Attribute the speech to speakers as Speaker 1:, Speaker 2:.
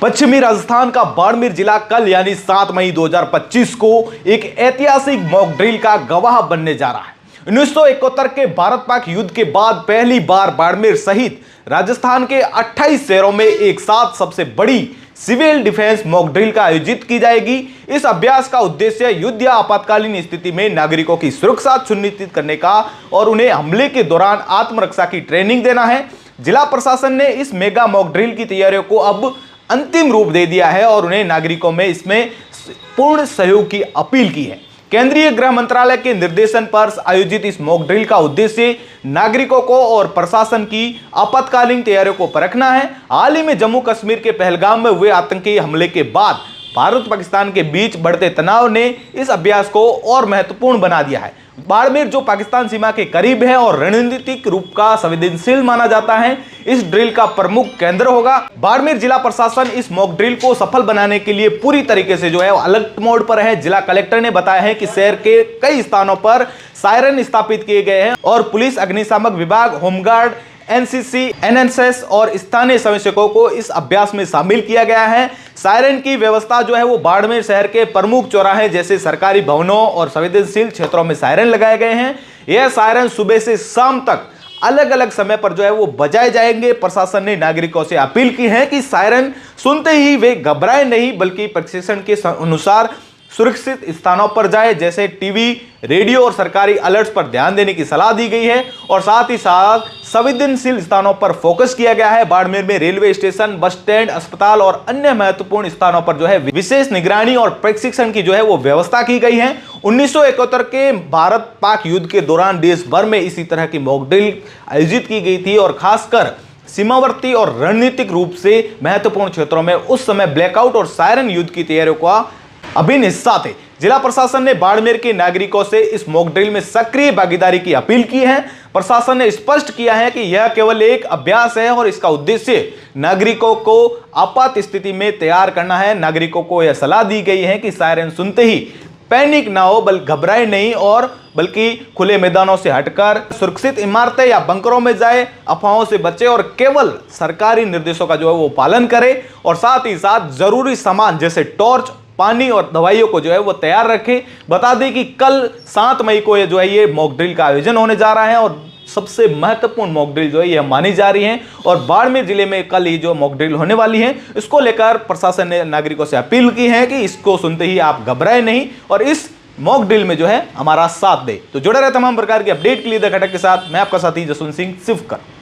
Speaker 1: पश्चिमी राजस्थान का बाड़मेर जिला कल यानी 7 मई 2025 को एक ऐतिहासिक मॉक ड्रिल का गवाह बनने जा रहा है। 1971 के भारत पाक युद्ध के बाद पहली बार बाड़मेर सहित राजस्थान के 28 शहरों में एक साथ सबसे बड़ी सिविल डिफेंस मॉक ड्रिल का आयोजित की जाएगी। इस अभ्यास का उद्देश्य युद्ध या आपातकालीन स्थिति में नागरिकों की सुरक्षा सुनिश्चित करने का और उन्हें हमले के दौरान आत्मरक्षा की ट्रेनिंग देना है। जिला प्रशासन ने इस मेगा मॉक ड्रिल की तैयारियों को अब अंतिम रूप दे दिया है और उन्हें नागरिकों में इसमें पूर्ण सहयोग की अपील की है। केंद्रीय गृह मंत्रालय के निर्देशन पर आयोजित इस मॉक ड्रिल का उद्देश्य नागरिकों को और प्रशासन की आपातकालीन तैयारियों को परखना है। हाल ही में जम्मू कश्मीर के पहलगाम में हुए आतंकी हमले के बाद भारत पाकिस्तान के बीच बढ़ते तनाव ने इस अभ्यास को और महत्वपूर्ण बना दिया है। बाड़मेर जो पाकिस्तान सीमा के करीब है और रणनीतिक रूप का संवेदनशील माना जाता है, इस ड्रिल का प्रमुख केंद्र होगा। बाड़मेर जिला प्रशासन इस मॉक ड्रिल को सफल बनाने के लिए पूरी तरीके से जो है अलर्ट मोड पर है। जिला कलेक्टर ने बताया है कि शहर के कई स्थानों पर सायरन स्थापित किए गए हैं और पुलिस, अग्निशामक विभाग, होमगार्ड, एनसीसी, एनएसएस और स्थानीय स्वयंसेवकों को इस अभ्यास में शामिल किया गया है। सायरन की व्यवस्था जो है वो बाड़मेर शहर के प्रमुख चौराहे जैसे सरकारी भवनों और संवेदनशील क्षेत्रों में सायरन लगाए गए हैं। यह सायरन सुबह से शाम तक अलग अलग समय पर जो है वो बजाए जाएंगे। प्रशासन ने नागरिकों से अपील की है कि सायरन सुनते ही वे घबराएं नहीं, बल्कि प्रशिक्षण के अनुसार सुरक्षित स्थानों पर जाए, जैसे टीवी, रेडियो और सरकारी अलर्ट्स पर ध्यान देने की सलाह दी गई है और साथ ही साथ संवेदनशील स्थानों पर फोकस किया गया है। बाड़मेर में रेलवे स्टेशन, बस स्टैंड, अस्पताल और अन्य महत्वपूर्ण स्थानों पर जो है विशेष निगरानी और प्रशिक्षण की जो है वो व्यवस्था की गई है। 1971 के भारत पाक युद्ध के दौरान देश भर में इसी तरह की मॉक ड्रिल आयोजित की गई थी और खासकर सीमावर्ती और रणनीतिक रूप से महत्वपूर्ण क्षेत्रों में उस समय ब्लैकआउट और सायरन युद्ध की तैयारियों का अभिन्न हिस्सा थे। जिला प्रशासन ने बाड़मेर के नागरिकों से इस मॉक ड्रिल में सक्रिय भागीदारी की अपील की है। प्रशासन ने स्पष्ट किया है कि यह केवल एक अभ्यास है और इसका उद्देश्य नागरिकों को आपात स्थिति में तैयार करना है। नागरिकों को यह सलाह दी गई है कि सायरन सुनते ही पैनिक ना हो, बल्कि घबराए नहीं और बल्कि खुले मैदानों से हटकर सुरक्षित इमारतें या बंकरों में जाए, अफवाहों से बचे और केवल सरकारी निर्देशों का जो है वो पालन करे और साथ ही साथ जरूरी सामान जैसे टॉर्च, पानी और दवाइयों को जो है वो तैयार रखें। बता दें कि कल 7 मई को ये मॉक ड्रिल का आयोजन होने जा रहा है और सबसे महत्वपूर्ण मॉक ड्रिल जो है यह मानी जा रही है और बाड़मेर जिले में कल ही जो मॉक ड्रिल होने वाली है, इसको लेकर प्रशासन ने नागरिकों से अपील की है कि इसको सुनते ही आप घबराए नहीं और इस मॉक ड्रिल में जो है हमारा साथ दे। तो जुड़े रहे तमाम प्रकार के अपडेट के लिए द खटक के साथ मैं आपका साथी जसवंत सिंह सिवकर।